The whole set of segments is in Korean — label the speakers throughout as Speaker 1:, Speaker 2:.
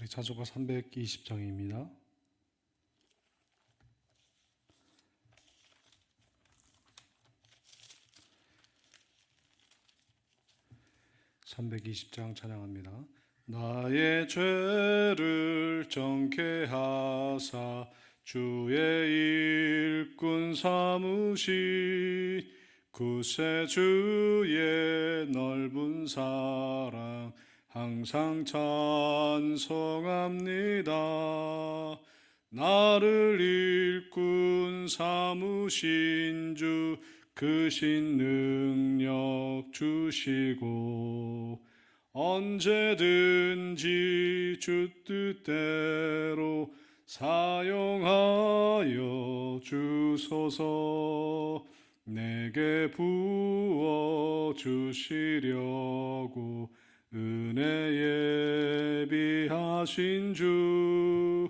Speaker 1: 찬송가 320장입니다. (320장) 찬양합니다. 나의 죄를 정케 하사 주의 일꾼 삼으시 구세주의 넓은 사랑 항상 찬송합니다. 나를 일꾼 삼으신 주 크신 능력 주시고 언제든지 주 뜻대로 사용하여 주소서. 내게 부어 주시려고 은혜 예비하신 주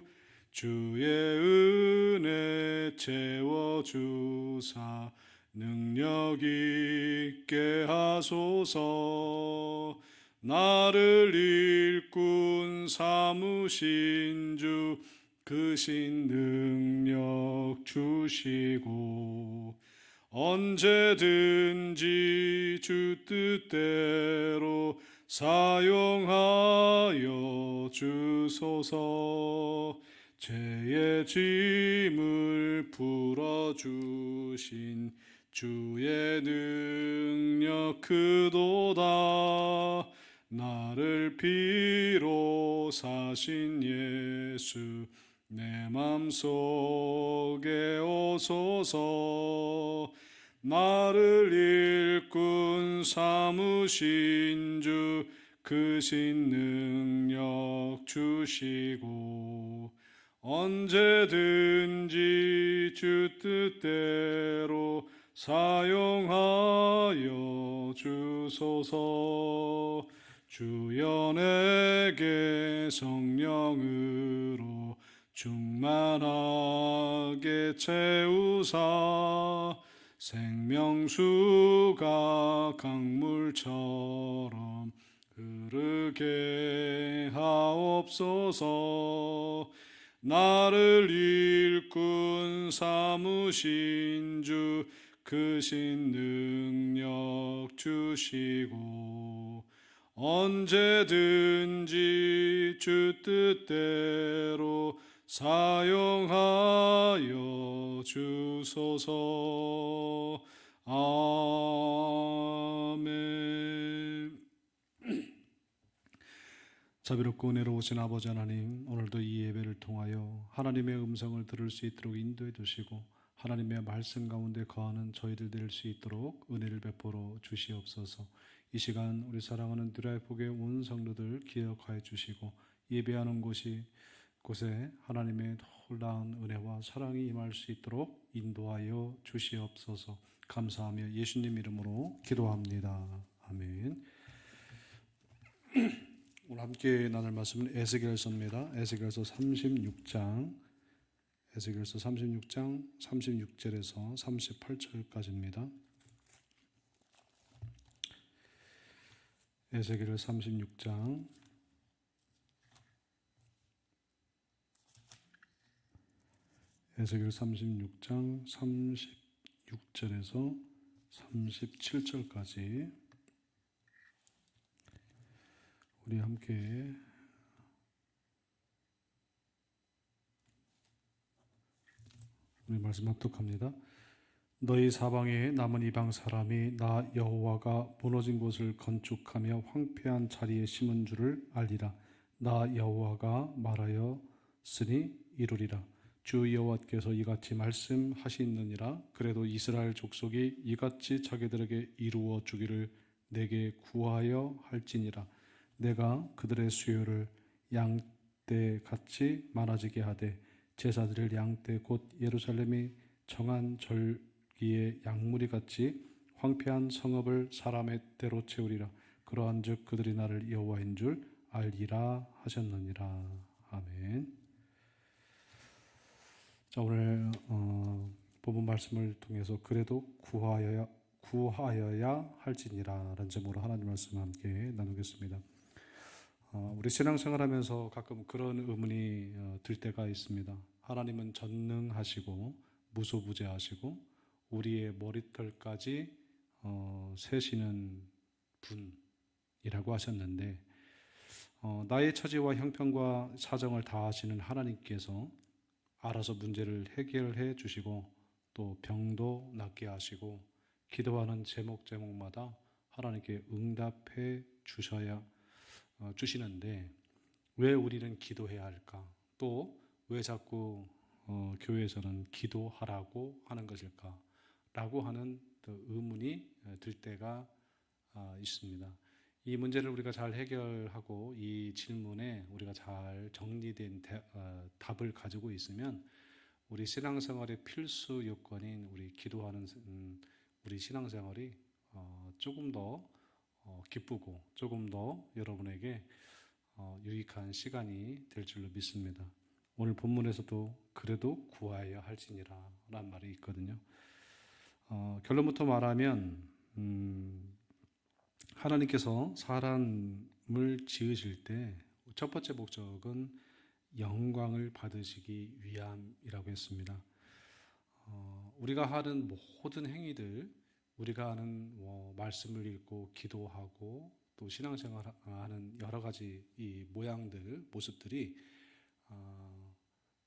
Speaker 1: 주의 은혜 채워주사 능력 있게 하소서. 나를 일꾼 삼으신 주 크신 능력 주시고 언제든지 주 뜻대로 사용하여 주소서. 죄의 짐을 풀어주신 주의 능력 크도다. 나를 피로 사신 예수 내 맘속에 오소서. 나를 일꾼 삼으신 주 크신 능력 주시고 언제든지 주 뜻대로 사용하여 주소서. 주여 내게 성령으로 충만하게 채우사 생명수가 강물처럼 흐르게 하옵소서. 나를 일꾼 삼으신 주 크신 능력 주시고 언제든지 주 뜻대로 사용하여 주소서. 아멘. 자비롭고 은혜로우신 아버지 하나님, 오늘도 이 예배를 통하여 하나님의 음성을 들을 수 있도록 인도해 주시고 하나님의 말씀 가운데 거하는 저희들 될 수 있도록 은혜를 베풀어 주시옵소서. 이 시간 우리 사랑하는 드라이브교회 온 성도들 기억하여 주시고 예배하는 곳에 하나님의 놀라운 은혜와 사랑이 임할 수 있도록 인도하여 주시옵소서. 감사하며 예수님 이름으로 기도합니다. 아멘. 오늘 함께 나눌 말씀은 에스겔서입니다. 에스겔서 36장 36절에서 38절까지입니다. 에스겔 36장 36절에서 37절까지 우리 함께 우리 말씀 합독합니다. 너희 사방에 남은 이방 사람이 나 여호와가 무너진 곳을 건축하며 황폐한 자리에 심은 줄을 알리라. 나 여호와가 말하였으니 이루리라. 주 여호와께서 이같이 말씀하시느니라. 그래도 이스라엘 족속이 이같이 자기들에게 이루어 주기를 내게 구하여 할지니라. 내가 그들의 수요를 양떼같이 많아지게 하되 제사드릴 양떼 곧 예루살렘이 정한 절기의 양무리같이 황폐한 성읍을 사람의 때로 채우리라. 그러한즉 그들이 나를 여호와인 줄 알리라 하셨느니라. 아멘. 자, 오늘 본문 말씀을 통해서 그래도 구하여야 할지니라 라는 제목으로 하나님 말씀과 함께 나누겠습니다. 우리 신앙생활하면서 가끔 그런 의문이 들 때가 있습니다. 하나님은 전능하시고 무소부재하시고 우리의 머리털까지 세시는 분이라고 하셨는데, 나의 처지와 형편과 사정을 다 아시는 하나님께서 알아서 문제를 해결해 주시고 또 병도 낫게 하시고 기도하는 제목마다 하나님께 응답해 주시는데, 왜 우리는 기도해야 할까? 또 왜 자꾸 교회에서는 기도하라고 하는 것일까? 라고 하는 또 의문이 들 때가 있습니다. 이 문제를 우리가 잘 해결하고 이 질문에 우리가 잘 정리된 답을 가지고 있으면 우리 신앙생활의 필수 요건인 우리 기도하는 우리 신앙생활이 조금 더 기쁘고 조금 더 여러분에게 유익한 시간이 될 줄로 믿습니다. 오늘 본문에서도 그래도 구하여야 할지니라 라는 말이 있거든요. 결론부터 말하면 하나님께서 사람을 지으실 때 첫 번째 목적은 영광을 받으시기 위함이라고 했습니다. 우리가 하는 모든 행위들, 우리가 하는 말씀을 읽고 기도하고 또 신앙생활하는 여러 가지 이 모양들, 모습들이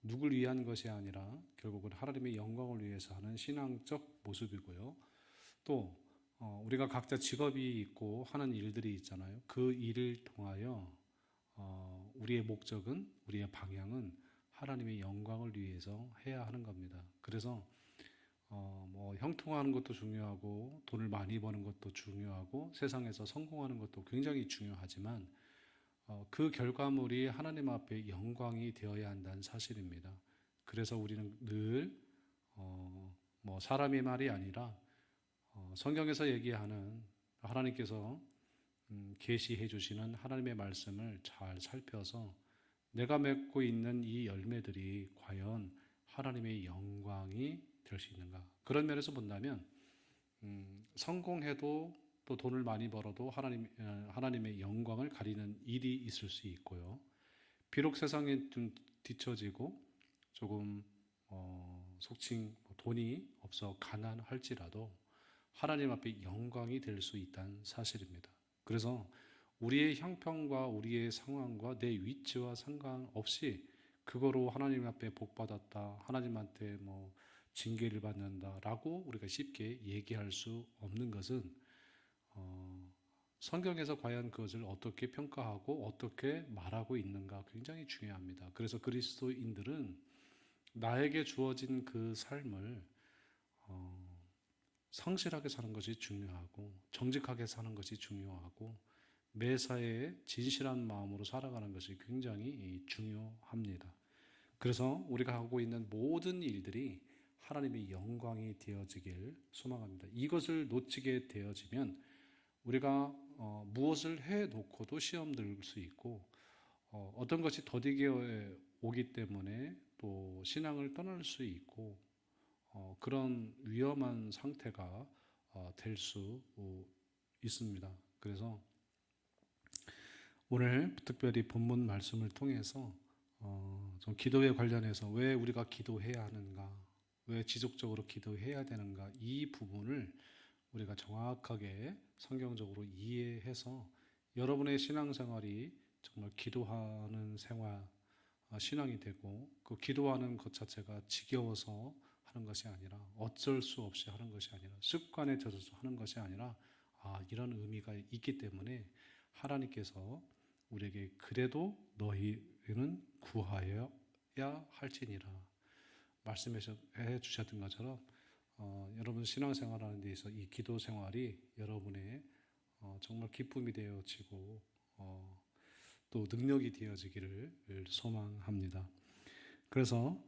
Speaker 1: 누굴 위한 것이 아니라 결국은 하나님의 영광을 위해서 하는 신앙적 모습이고요. 또 우리가 각자 직업이 있고 하는 일들이 있잖아요. 그 일을 통하여 우리의 목적은, 우리의 방향은 하나님의 영광을 위해서 해야 하는 겁니다. 그래서 형통하는 것도 중요하고 돈을 많이 버는 것도 중요하고 세상에서 성공하는 것도 굉장히 중요하지만 그 결과물이 하나님 앞에 영광이 되어야 한다는 사실입니다. 그래서 우리는 늘 사람의 말이 아니라 성경에서 얘기하는 하나님께서 계시해 주시는 하나님의 말씀을 잘 살펴서 내가 맺고 있는 이 열매들이 과연 하나님의 영광이 될 수 있는가. 그런 면에서 본다면 성공해도 또 돈을 많이 벌어도 하나님의 영광을 가리는 일이 있을 수 있고요. 비록 세상에 좀 뒤처지고 조금 속칭 돈이 없어 가난할지라도 하나님 앞에 영광이 될 수 있다는 사실입니다. 그래서 우리의 형편과 우리의 상황과 내 위치와 상관없이 그거로 하나님 앞에 복 받았다, 하나님한테 징계를 받는다라고 우리가 쉽게 얘기할 수 없는 것은 성경에서 과연 그것을 어떻게 평가하고 어떻게 말하고 있는가 굉장히 중요합니다. 그래서 그리스도인들은 나에게 주어진 그 삶을 성실하게 사는 것이 중요하고 정직하게 사는 것이 중요하고 매사에 진실한 마음으로 살아가는 것이 굉장히 중요합니다. 그래서 우리가 하고 있는 모든 일들이 하나님의 영광이 되어지길 소망합니다. 이것을 놓치게 되어지면 우리가 무엇을 해놓고도 시험 들 수 있고 어떤 것이 더디게 오기 때문에 또 신앙을 떠날 수 있고 그런 위험한 상태가 될 수 있습니다. 그래서 오늘 특별히 본문 말씀을 통해서 좀 기도에 관련해서 왜 우리가 기도해야 하는가, 왜 지속적으로 기도해야 되는가, 이 부분을 우리가 정확하게 성경적으로 이해해서 여러분의 신앙생활이 정말 기도하는 생활, 신앙이 되고 그 기도하는 것 자체가 지겨워서 하는 것이 아니라 어쩔 수 없이 하는 것이 아니라 습관에 젖어서 하는 것이 아니라 이런 의미가 있기 때문에 하나님께서 우리에게 그래도 너희는 구하여야 할지니라 말씀해 주셨던 것처럼 여러분 신앙생활하는 데 있어서 이 기도 생활이 여러분의 정말 기쁨이 되어지고 또 능력이 되어지기를 소망합니다. 그래서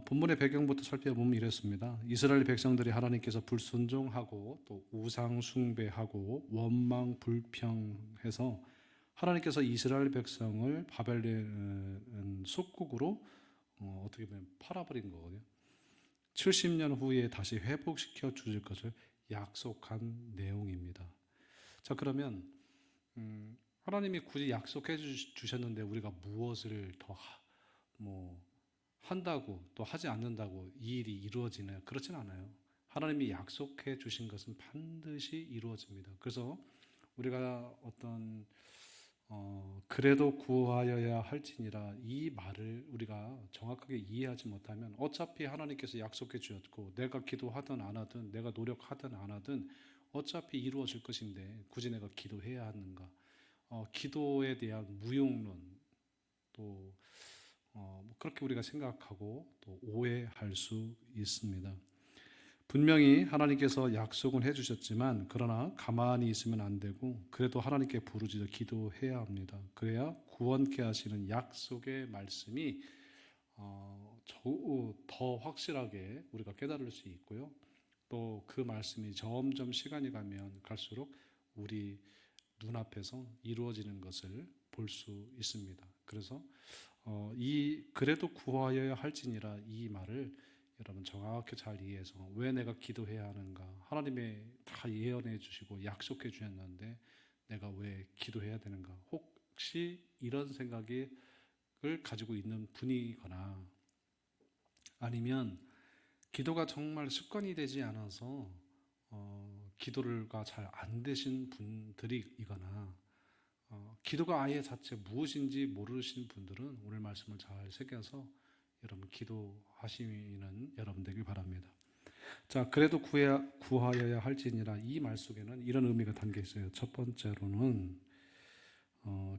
Speaker 1: 본문의 배경부터 살펴보면 이랬습니다. 이스라엘 백성들이 하나님께서 불순종하고 또 우상 숭배하고 원망 불평해서 하나님께서 이스라엘 백성을 바벨론 속국으로 어떻게 보면 팔아버린 거거든요. 70년 후에 다시 회복시켜 주실 것을 약속한 내용입니다. 자, 그러면 하나님이 굳이 약속해 주셨는데 우리가 무엇을 더 한다고 또 하지 않는다고 이 일이 이루어지나요? 그렇진 않아요. 하나님이 약속해 주신 것은 반드시 이루어집니다. 그래서 우리가 그래도 구하여야 할지니라 이 말을 우리가 정확하게 이해하지 못하면 어차피 하나님께서 약속해 주셨고 내가 기도하든 안 하든 내가 노력하든 안 하든 어차피 이루어질 것인데 굳이 내가 기도해야 하는가? 기도에 대한 무용론 또 그렇게 우리가 생각하고 또 오해할 수 있습니다. 분명히 하나님께서 약속은 해주셨지만 그러나 가만히 있으면 안 되고 그래도 하나님께 부르짖어 기도해야 합니다. 그래야 구원케 하시는 약속의 말씀이 더 확실하게 우리가 깨달을 수 있고요. 또 그 말씀이 점점 시간이 가면 갈수록 우리 눈앞에서 이루어지는 것을 볼 수 있습니다. 그래서 이 그래도 구하여야 할지니라 이 말을 여러분 정확히 잘 이해해서 왜 내가 기도해야 하는가? 하나님의 다 예언해 주시고 약속해 주셨는데 내가 왜 기도해야 되는가? 혹시 이런 생각을 가지고 있는 분이거나 아니면 기도가 정말 습관이 되지 않아서 기도가 잘 안 되신 분들이거나 기도가 아예 자체 무엇인지 모르신 분들은 오늘 말씀을 잘 새겨서 여러분 기도하시는 여러분 되길 바랍니다. 자, 그래도 구하여야 할지니라 이 말 속에는 이런 의미가 담겨 있어요. 첫 번째로는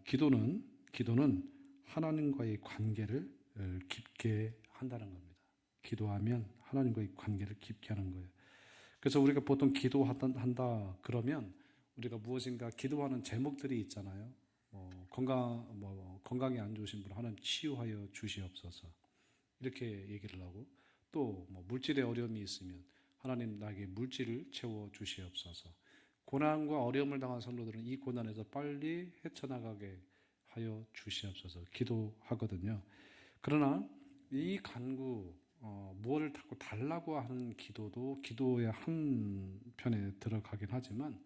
Speaker 1: 기도는 하나님과의 관계를 깊게 한다는 겁니다. 기도하면 하나님과의 관계를 깊게 하는 거예요. 그래서 우리가 보통 기도한다 그러면 우리가 무엇인가 기도하는 제목들이 있잖아요. 건강이 안 좋으신 분 하나님 치유하여 주시옵소서 이렇게 얘기를 하고 또 물질에 어려움이 있으면 하나님 나에게 물질을 채워 주시옵소서. 고난과 어려움을 당한 성도들은 이 고난에서 빨리 헤쳐나가게 하여 주시옵소서 기도하거든요. 그러나 이 간구 무엇을 자꾸 달라고 하는 기도도 기도의 한 편에 들어가긴 하지만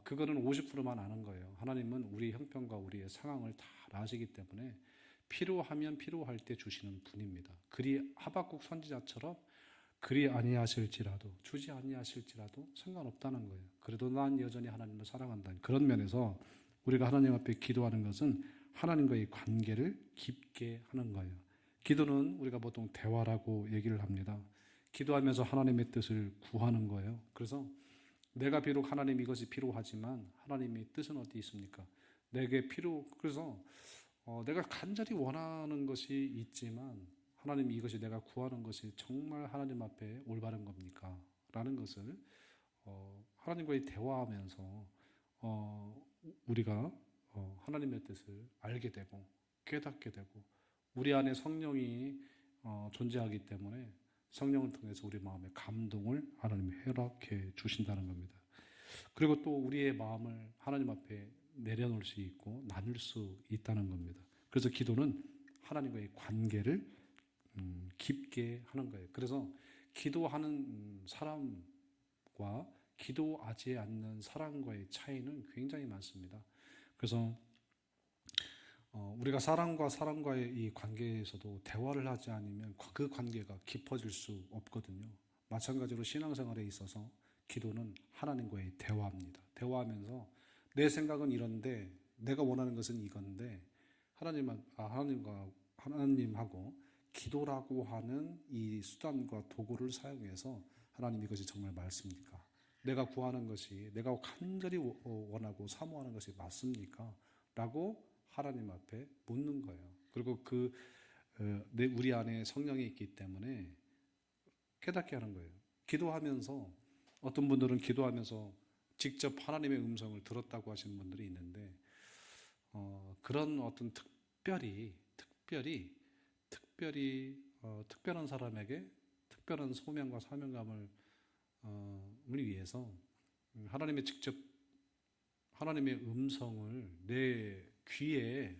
Speaker 1: 그거는 50%만 아는 거예요. 하나님은 우리 형편과 우리의 상황을 다 아시기 때문에 필요하면 필요할 때 주시는 분입니다. 그리 하박국 선지자처럼 그리 아니하실지라도 주지 아니하실지라도 상관없다는 거예요. 그래도 난 여전히 하나님을 사랑한다. 그런 면에서 우리가 하나님 앞에 기도하는 것은 하나님과의 관계를 깊게 하는 거예요. 기도는 우리가 보통 대화라고 얘기를 합니다. 기도하면서 하나님의 뜻을 구하는 거예요. 그래서 내가 비록 하나님 이것이 필요하지만 하나님의 뜻은 어디 있습니까? 그래서 내가 간절히 원하는 것이 있지만 하나님 이것이 내가 구하는 것이 정말 하나님 앞에 올바른 겁니까? 라는 것을 하나님과의 대화하면서 우리가 하나님의 뜻을 알게 되고 깨닫게 되고 우리 안에 성령이 존재하기 때문에 성령을 통해서 우리 마음에 감동을 하나님이 허락해 주신다는 겁니다. 그리고 또 우리의 마음을 하나님 앞에 내려놓을 수 있고 나눌 수 있다는 겁니다. 그래서 기도는 하나님과의 관계를 깊게 하는 거예요. 그래서 기도하는 사람과 기도하지 않는 사람과의 차이는 굉장히 많습니다. 그래서 우리가 사람과 사람과의 이 관계에서도 대화를 하지 않으면 그 관계가 깊어질 수 없거든요. 마찬가지로 신앙생활에 있어서 기도는 하나님과의 대화입니다. 대화하면서 내 생각은 이런데 내가 원하는 것은 이건데 하나님하고 기도라고 하는 이 수단과 도구를 사용해서 하나님 이것이 정말 맞습니까? 내가 구하는 것이 내가 간절히 원하고 사모하는 것이 맞습니까? 라고 하나님 앞에 묻는 거예요. 그리고 우리 안에 성령이 있기 때문에 깨닫게 하는 거예요. 기도하면서 어떤 분들은 기도하면서 직접 하나님의 음성을 들었다고 하시는 분들이 있는데 그런 어떤 특별한 사람에게 특별한 소명과 사명감을 위해서 하나님의 음성을 내 귀에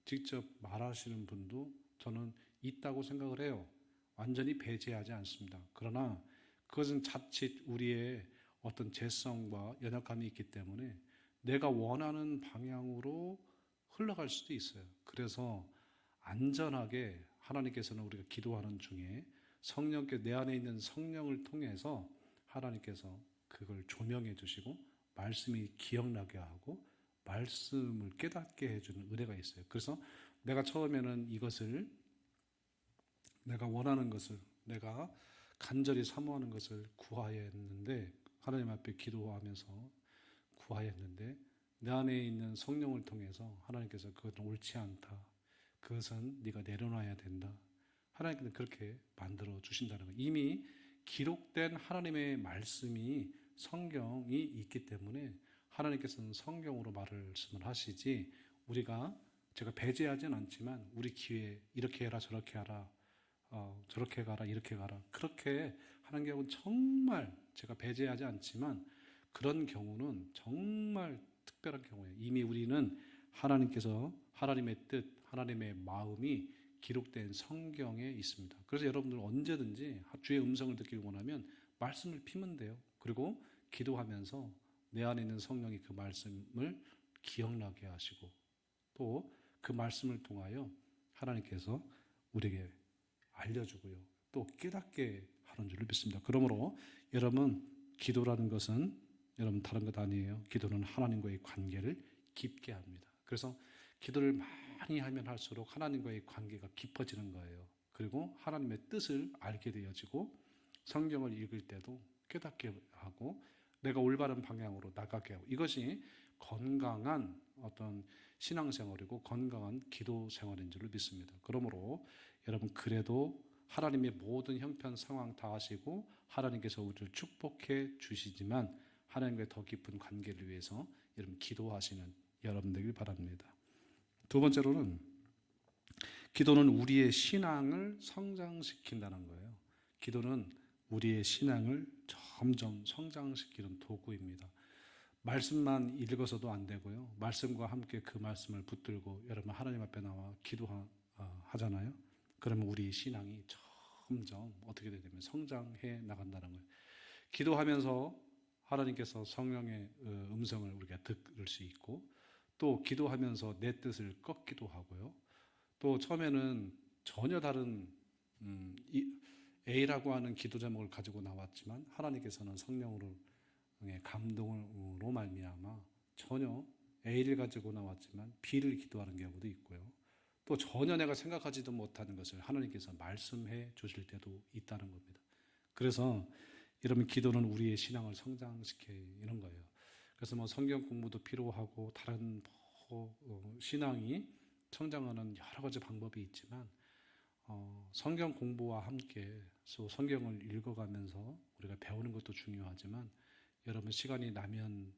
Speaker 1: 직접 말하시는 분도 저는 있다고 생각을 해요. 완전히 배제하지 않습니다. 그러나 그것은 자칫 우리의 어떤 재성과 연약함이 있기 때문에 내가 원하는 방향으로 흘러갈 수도 있어요. 그래서 안전하게 하나님께서는 우리가 기도하는 중에 성령께 내 안에 있는 성령을 통해서 하나님께서 그걸 조명해 주시고 말씀이 기억나게 하고 말씀을 깨닫게 해주는 은혜가 있어요. 그래서 내가 처음에는 이것을 내가 원하는 것을 내가 간절히 사모하는 것을 구하였는데 하나님 앞에 기도하면서 구하였는데 내 안에 있는 성령을 통해서 하나님께서 그것은 옳지 않다. 그것은 네가 내려놔야 된다. 하나님께서 그렇게 만들어 주신다는 거예요. 이미 기록된 하나님의 말씀이 성경이 있기 때문에 하나님께서는 성경으로 말씀을 하시지 우리가 제가 배제하진 않지만 우리 기회에 이렇게 해라 저렇게 하라 저렇게 가라 이렇게 가라 그렇게 하는 경우는 정말 제가 배제하지 않지만 그런 경우는 정말 특별한 경우예요. 이미 우리는 하나님께서 하나님의 뜻, 하나님의 마음이 기록된 성경에 있습니다. 그래서 여러분들 언제든지 주의 음성을 듣기를 원하면 말씀을 피면 돼요. 그리고 기도하면서 내 안에 있는 성령이 그 말씀을 기억나게 하시고 또 그 말씀을 통하여 하나님께서 우리에게 알려주고요. 또 깨닫게 하는 줄로 믿습니다. 그러므로 여러분 기도라는 것은 여러분 다른 것 아니에요. 기도는 하나님과의 관계를 깊게 합니다. 그래서 기도를 많이 하면 할수록 하나님과의 관계가 깊어지는 거예요. 그리고 하나님의 뜻을 알게 되어지고 성경을 읽을 때도 깨닫게 하고 내가 올바른 방향으로 나가게 하고 이것이 건강한 어떤 신앙생활이고 건강한 기도 생활인 줄로 믿습니다. 그러므로 여러분 그래도 하나님의 모든 형편 상황 다 아시고 하나님께서 우리를 축복해 주시지만 하나님과의 더 깊은 관계를 위해서 여러분 기도하시는 여러분 되길 바랍니다. 두 번째로는 기도는 우리의 신앙을 성장시킨다는 거예요. 기도는 우리의 신앙을 점점 성장시키는 도구입니다. 말씀만 읽어서도 안 되고요. 말씀과 함께 그 말씀을 붙들고 여러분 하나님 앞에 나와 기도하잖아요. 그러면 우리 신앙이 점점 어떻게 되냐면 성장해 나간다는 거예요. 기도하면서 하나님께서 성령의 음성을 우리가 들을 수 있고 또 기도하면서 내 뜻을 꺾기도 하고요. 또 처음에는 전혀 다른 A라고 하는 기도 제목을 가지고 나왔지만 하나님께서는 성령으로 감동으로 말미암아 전혀 A를 가지고 나왔지만 B를 기도하는 경우도 있고요. 또 전혀 내가 생각하지도 못하는 것을 하나님께서 말씀해 주실 때도 있다는 겁니다. 그래서 여러분 기도는 우리의 신앙을 성장시키는 거예요. 그래서 뭐 성경 공부도 필요하고 다른 신앙이 성장하는 여러 가지 방법이 있지만 성경 공부와 함께 또 성경을 읽어가면서 우리가 배우는 것도 중요하지만 여러분 시간이 나면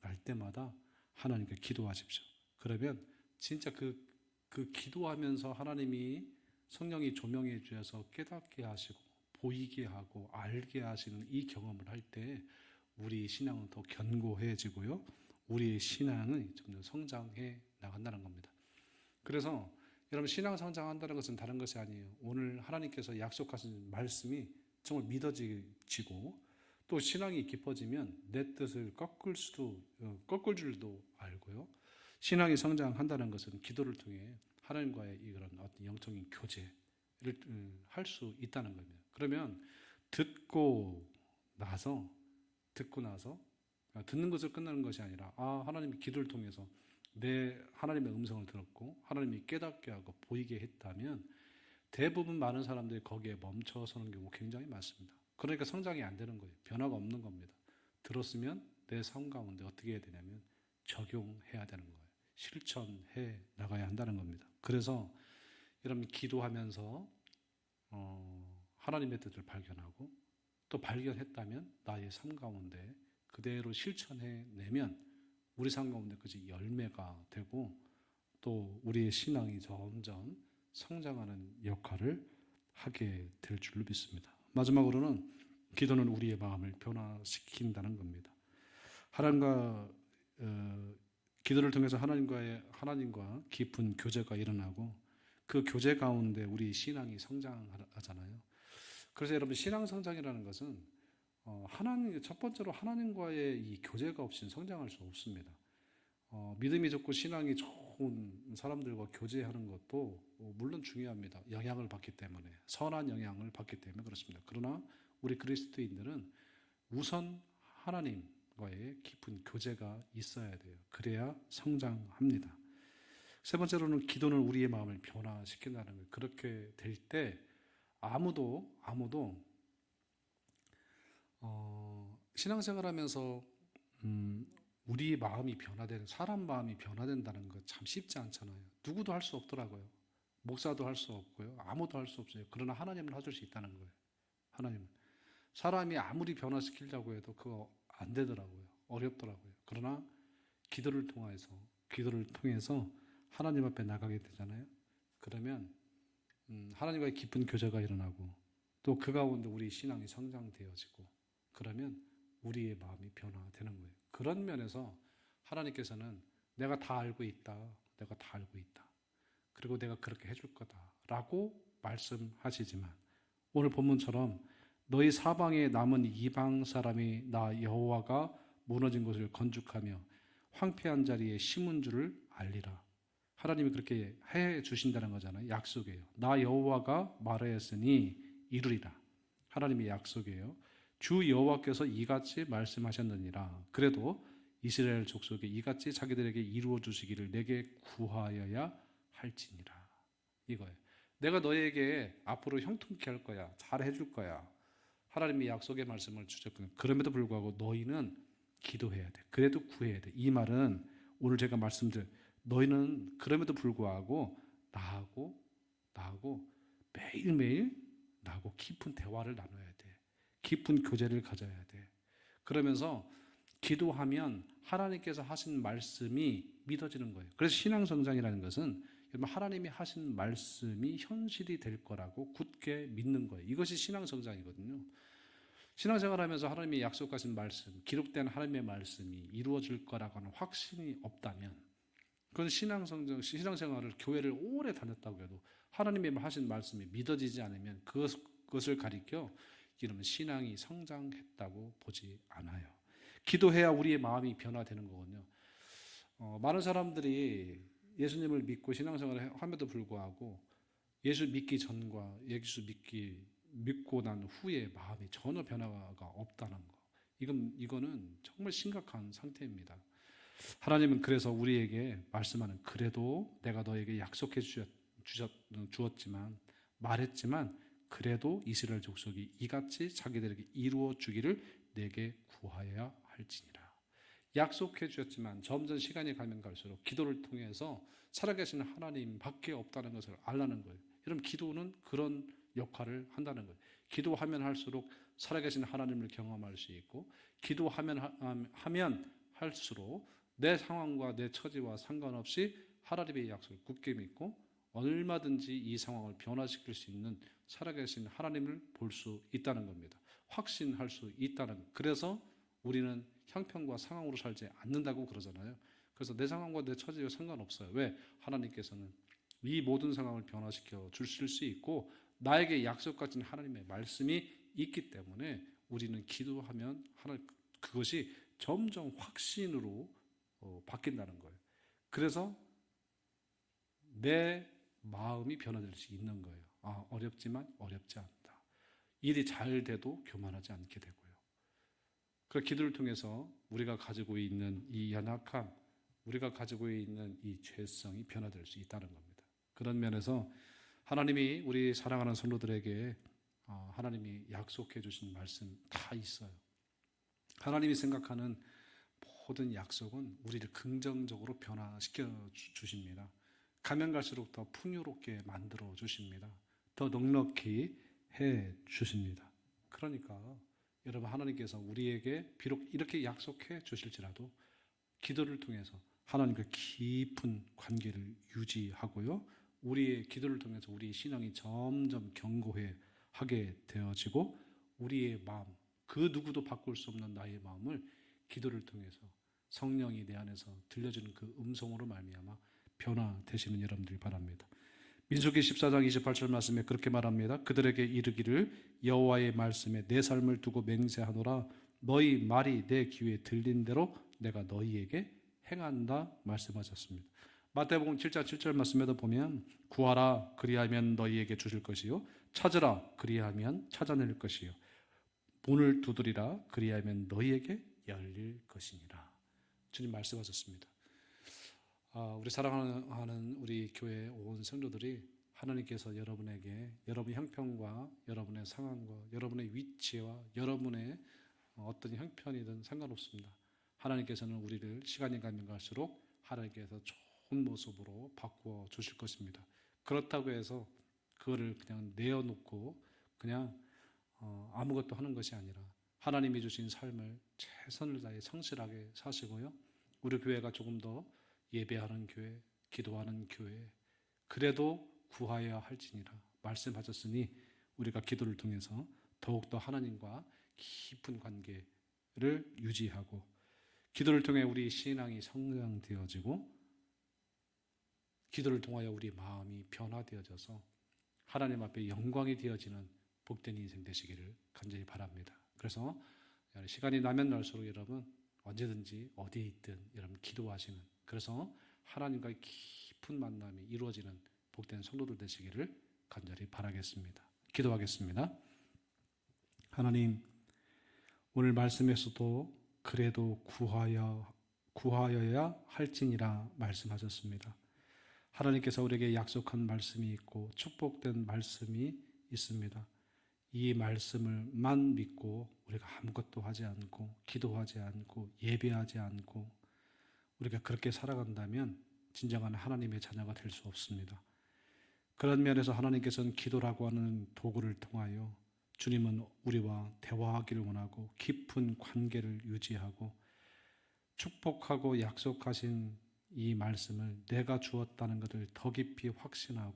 Speaker 1: 날 때마다 하나님께 기도하십시오. 그러면 진짜 그 기도하면서 하나님이 성령이 조명해 주셔서 깨닫게 하시고 보이게 하고 알게 하시는 이 경험을 할 때 우리 신앙은 더 견고해지고요. 우리의 신앙은 점점 성장해 나간다는 겁니다. 그래서 여러분 신앙 성장한다는 것은 다른 것이 아니에요. 오늘 하나님께서 약속하신 말씀이 정말 믿어지고 또 신앙이 깊어지면 내 뜻을 꺾을 줄도 알고요. 신앙이 성장한다는 것은 기도를 통해 하나님과의 이런 어떤 영적인 교제를 할 수 있다는 겁니다. 그러면 듣고 나서 듣는 것을 끝나는 것이 아니라 하나님이 기도를 통해서 내 하나님의 음성을 들었고 하나님이 깨닫게 하고 보이게 했다면 대부분 많은 사람들이 거기에 멈춰서는 경우 굉장히 많습니다. 그러니까 성장이 안 되는 거예요. 변화가 없는 겁니다. 들었으면 내 삶 가운데 어떻게 해야 되냐면 적용해야 되는 거예요. 실천해 나가야 한다는 겁니다. 그래서 여러분 기도하면서 하나님의 뜻을 발견하고 또 발견했다면 나의 삶 가운데 그대로 실천해 내면 우리 삶 가운데 그것이 열매가 되고 또 우리의 신앙이 점점 성장하는 역할을 하게 될 줄로 믿습니다. 마지막으로는 기도는 우리의 마음을 변화시킨다는 겁니다. 기도를 통해서 하나님과 깊은 교제가 일어나고 그 교제 가운데 우리 신앙이 성장하잖아요. 그래서 여러분 신앙 성장이라는 것은 하나님 첫 번째로 하나님과의 이 교제가 없이는 성장할 수 없습니다. 믿음이 좋고 신앙이 좋은 사람들과 교제하는 것도 물론 중요합니다. 영향을 받기 때문에 선한 영향을 받기 때문에 그렇습니다. 그러나 우리 그리스도인들은 우선 하나님과의 깊은 교제가 있어야 돼요. 그래야 성장합니다. 세 번째로는 기도는 우리의 마음을 변화시킨다는 거예요. 그렇게 될 때 아무도 신앙생활하면서 우리 마음이 변화되는 사람 마음이 변화된다는 거 참 쉽지 않잖아요. 누구도 할 수 없더라고요. 목사도 할 수 없고요. 아무도 할 수 없어요. 그러나 하나님은 해줄 수 있다는 거예요. 하나님은 사람이 아무리 변화시키려고 해도 그거 안 되더라고요. 어렵더라고요. 그러나 기도를 통해서 하나님 앞에 나가게 되잖아요. 그러면 하나님과의 깊은 교제가 일어나고 또 그 가운데 우리 신앙이 성장되어지고 그러면 우리의 마음이 변화되는 거예요. 그런 면에서 하나님께서는 내가 다 알고 있다. 내가 다 알고 있다. 그리고 내가 그렇게 해줄 거다라고 말씀하시지만 오늘 본문처럼 너희 사방에 남은 이방 사람이 나 여호와가 무너진 곳을 건축하며 황폐한 자리에 심은 줄을 알리라. 하나님이 그렇게 해 주신다는 거잖아요. 약속이에요. 나 여호와가 말하였으니 이루리라. 하나님의 약속이에요. 주 여호와께서 이같이 말씀하셨느니라. 그래도 이스라엘 족속이 이같이 자기들에게 이루어 주시기를 내게 구하여야 할지니라. 이거예요. 내가 너에게 앞으로 형통케 할 거야. 잘 해줄 거야. 하나님의 약속의 말씀을 주셨거든요. 그럼에도 불구하고 너희는 기도해야 돼. 그래도 구해야 돼. 이 말은 오늘 제가 말씀드린 너희는 그럼에도 불구하고 나하고 매일매일 나하고 깊은 대화를 나눠야 돼. 깊은 교제를 가져야 돼. 그러면서 기도하면 하나님께서 하신 말씀이 믿어지는 거예요. 그래서 신앙성장이라는 것은 하나님이 하신 말씀이 현실이 될 거라고 굳게 믿는 거예요. 이것이 신앙성장이거든요. 신앙생활하면서 하나님이 약속하신 말씀, 기록된 하나님의 말씀이 이루어질 거라고 하는 확신이 없다면 그건 신앙생활을 교회를 오래 다녔다고 해도 하나님이 하신 말씀이 믿어지지 않으면 그것을 가리켜 이러면 신앙이 성장했다고 보지 않아요. 기도해야 우리의 마음이 변화되는 거거든요. 많은 사람들이 예수님을 믿고 신앙생활을 함에도 불구하고 예수 믿기 전과 예수 믿고 난 후에 마음이 전혀 변화가 없다는 거. 이거는 정말 심각한 상태입니다. 하나님은 그래서 우리에게 말씀하는 그래도 내가 너에게 약속해 주었지만 말했지만 그래도 이스라엘 족속이 이같이 자기들에게 이루어 주기를 내게 구하여야 할지니라. 약속해 주셨지만 점점 시간이 가면 갈수록 기도를 통해서 살아계신 하나님밖에 없다는 것을 알라는 거예요. 여러분 기도는 그런 역할을 한다는 거예요. 기도하면 할수록 살아계신 하나님을 경험할 수 있고 기도하면 할수록 내 상황과 내 처지와 상관없이 하나님의 약속을 굳게 믿고 얼마든지 이 상황을 변화시킬 수 있는 살아계신 하나님을 볼 수 있다는 겁니다. 확신할 수 있다는 것. 그래서 우리는 형편과 상황으로 살지 않는다고 그러잖아요. 그래서 내 상황과 내 처지와 상관없어요. 왜? 하나님께서는 이 모든 상황을 변화시켜 주실 수 있고 나에게 약속하신 하나님의 말씀이 있기 때문에 우리는 기도하면 그것이 점점 확신으로 바뀐다는 거예요. 그래서 내 마음이 변화될 수 있는 거예요. 어렵지만 어렵지 않다. 일이 잘 돼도 교만하지 않게 되고요. 그 기도를 통해서 우리가 가지고 있는 이 연약함, 우리가 가지고 있는 이 죄성이 변화될 수 있다는 겁니다. 그런 면에서 하나님이 우리 사랑하는 성도들에게 하나님이 약속해 주신 말씀 다 있어요. 하나님이 생각하는 모든 약속은 우리를 긍정적으로 변화시켜 주십니다. 가면 갈수록 더 풍요롭게 만들어 주십니다. 더 넉넉히 해 주십니다. 그러니까 여러분 하나님께서 우리에게 비록 이렇게 약속해 주실지라도 기도를 통해서 하나님과 깊은 관계를 유지하고요. 우리의 기도를 통해서 우리의 신앙이 점점 견고해 하게 되어지고 우리의 마음, 그 누구도 바꿀 수 없는 나의 마음을 기도를 통해서 성령이 내 안에서 들려주는 그 음성으로 말미암아 변화되시는 여러분들이 바랍니다. 민수기 14장 28절 말씀에 그렇게 말합니다. 그들에게 이르기를 여호와의 말씀에 내 삶을 두고 맹세하노라. 너희 말이 내 귀에 들린 대로 내가 너희에게 행한다 말씀하셨습니다. 마태복음 7장 7절 말씀에도 보면 구하라 그리하면 너희에게 주실 것이요 찾으라 그리하면 찾아낼 것이요 문을 두드리라 그리하면 너희에게 열릴 것이니라. 주님 말씀하셨습니다. 우리 사랑하는 우리 교회 온 성도들이 하나님께서 여러분에게 여러분의 형편과 여러분의 상황과 여러분의 위치와 여러분의 어떤 형편이든 상관없습니다. 하나님께서는 우리를 시간이 가면 갈수록 하나님께서 좋은 모습으로 바꾸어 주실 것입니다. 그렇다고 해서 그거를 그냥 내어놓고 그냥 아무것도 하는 것이 아니라 하나님이 주신 삶을 최선을 다해 성실하게 사시고요. 우리 교회가 조금 더 예배하는 교회, 기도하는 교회, 그래도 구하여야 할지니라 말씀하셨으니 우리가 기도를 통해서 더욱더 하나님과 깊은 관계를 유지하고 기도를 통해 우리 신앙이 성장되어지고 기도를 통하여 우리 마음이 변화되어져서 하나님 앞에 영광이 되어지는 복된 인생 되시기를 간절히 바랍니다. 그래서 시간이 나면 날수록 여러분 언제든지 어디에 있든 여러분 기도하시는, 그래서 하나님과의 깊은 만남이 이루어지는 복된 성도들 되시기를 간절히 바라겠습니다. 기도하겠습니다. 하나님, 오늘 말씀에서도 그래도 구하여야 할지니라 말씀하셨습니다. 하나님께서 우리에게 약속한 말씀이 있고 축복된 말씀이 있습니다. 이 말씀을만 믿고 우리가 아무것도 하지 않고 기도하지 않고 예배하지 않고 우리가 그렇게 살아간다면 진정한 하나님의 자녀가 될 수 없습니다. 그런 면에서 하나님께서는 기도라고 하는 도구를 통하여 주님은 우리와 대화하기를 원하고 깊은 관계를 유지하고 축복하고 약속하신 이 말씀을 내가 주었다는 것을 더 깊이 확신하고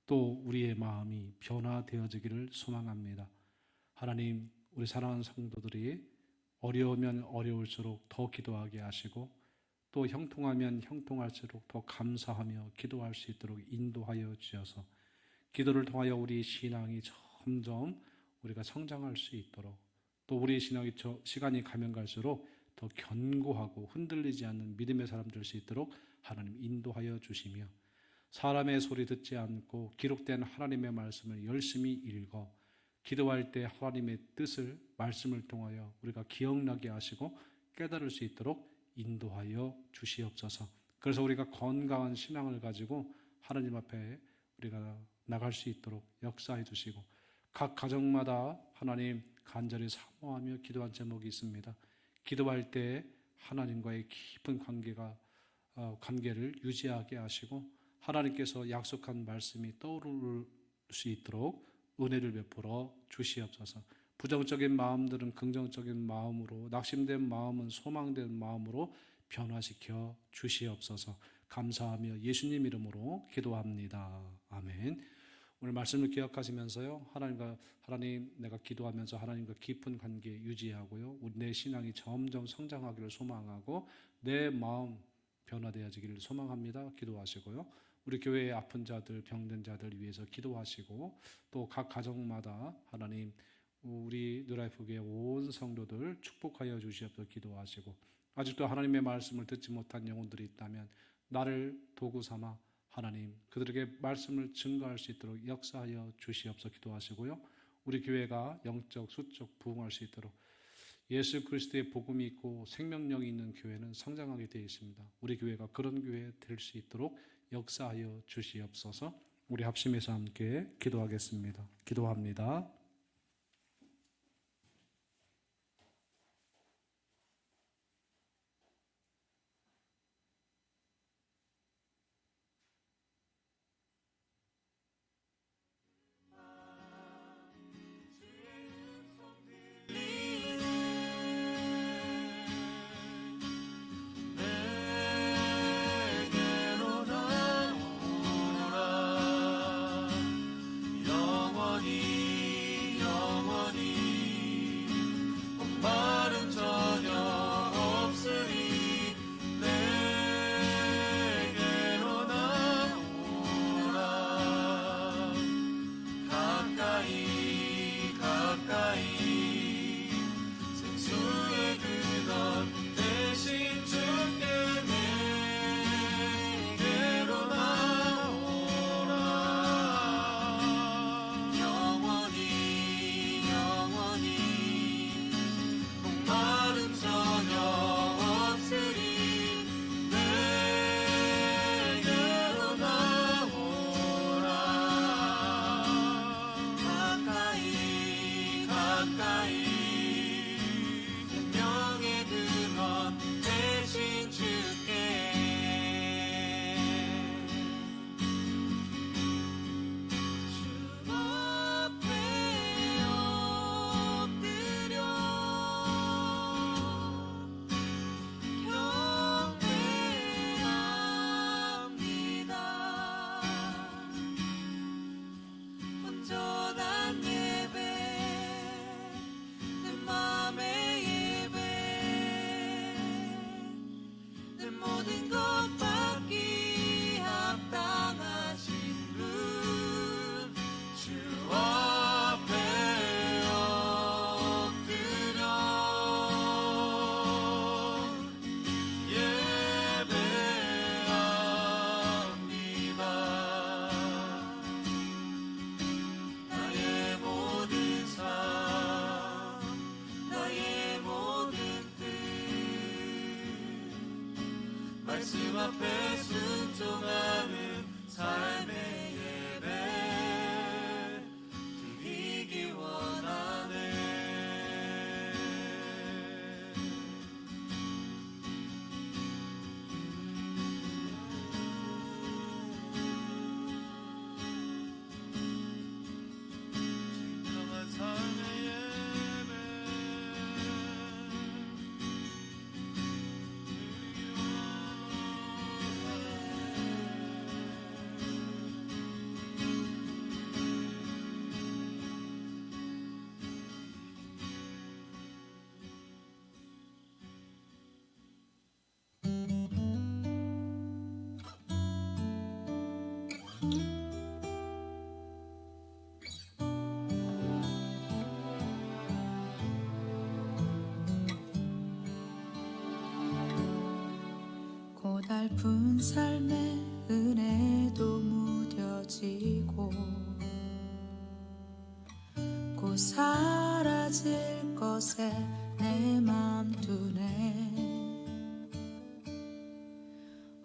Speaker 1: 또 우리의 마음이 변화되어지기를 소망합니다. 하나님, 우리 사랑하는 성도들이 어려우면 어려울수록 더 기도하게 하시고 또 형통하면 형통할수록 더 감사하며 기도할 수 있도록 인도하여 주셔서 기도를 통하여 우리 신앙이 점점 우리가 성장할 수 있도록 또 우리 신앙이 시간이 가면 갈수록 더 견고하고 흔들리지 않는 믿음의 사람 될 수 있도록 하나님 인도하여 주시며 사람의 소리 듣지 않고 기록된 하나님의 말씀을 열심히 읽어 기도할 때 하나님의 뜻을 말씀을 통하여 우리가 기억나게 하시고 깨달을 수 있도록 인도하여 주시옵소서. 그래서 우리가 건강한 신앙을 가지고 하나님 앞에 우리가 나갈 수 있도록 역사해 주시고 각 가정마다 하나님 간절히 사모하며 기도한 제목이 있습니다. 기도할 때 하나님과의 깊은 관계를 유지하게 하시고 하나님께서 약속한 말씀이 떠오를 수 있도록 은혜를 베풀어 주시옵소서. 부정적인 마음들은 긍정적인 마음으로, 낙심된 마음은 소망된 마음으로 변화시켜 주시옵소서. 감사하며 예수님 이름으로 기도합니다. 아멘. 오늘 말씀을 기억하시면서요, 하나님 내가 기도하면서 하나님과 깊은 관계 유지하고요, 내 신앙이 점점 성장하기를 소망하고 내 마음 변화되어지기를 소망합니다. 기도하시고요. 우리 교회의 아픈 자들, 병든 자들 위해서 기도하시고 또 각 가정마다 하나님 우리 뉴라이프교회 온 성도들 축복하여 주시옵소서 기도하시고 아직도 하나님의 말씀을 듣지 못한 영혼들이 있다면 나를 도구 삼아 하나님 그들에게 말씀을 증거할 수 있도록 역사하여 주시옵소서 기도하시고요. 우리 교회가 영적, 수적 부흥할 수 있도록 예수 그리스도의 복음이 있고 생명력이 있는 교회는 성장하게 되어 있습니다. 우리 교회가 그런 교회 될 수 있도록 역사하여 주시옵소서. 우리 합심해서 함께 기도하겠습니다. 기도합니다.
Speaker 2: 말씀 앞에 순종하는 삶의 예배 드리기 원하네. 진정한 삶의 예배 드리기
Speaker 3: 고달픈 삶의 은혜도 무뎌지고 곧 사라질 것에 내 맘 두네.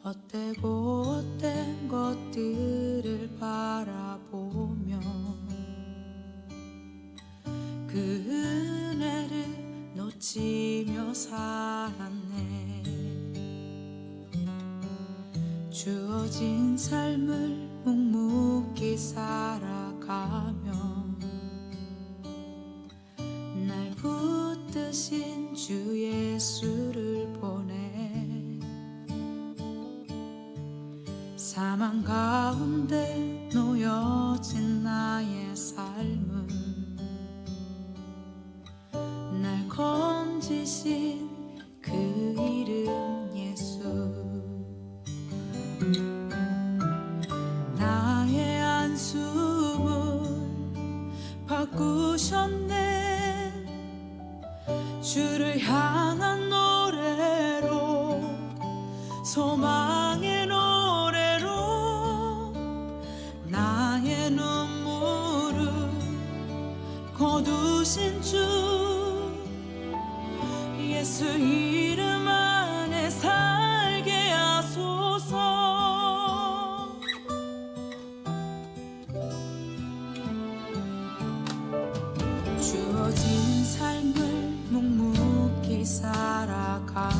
Speaker 3: 헛되고 헛된 것들을 바라보며 그 은혜를 놓치며 살았네. 주어진 삶을 묵묵히 살아가며 날 붙드신 주 예수를 보내. 사망 가운데 놓여진 나의 삶은 날 건지신 그 이름 예수. 나의 안수을 바꾸셨네. 주를 향한 노래로, 소망의 노래로 나의 눈물을 거두신 주 예수 이름 안에 살게 하소서. 주어진 삶을 묵묵히 살아가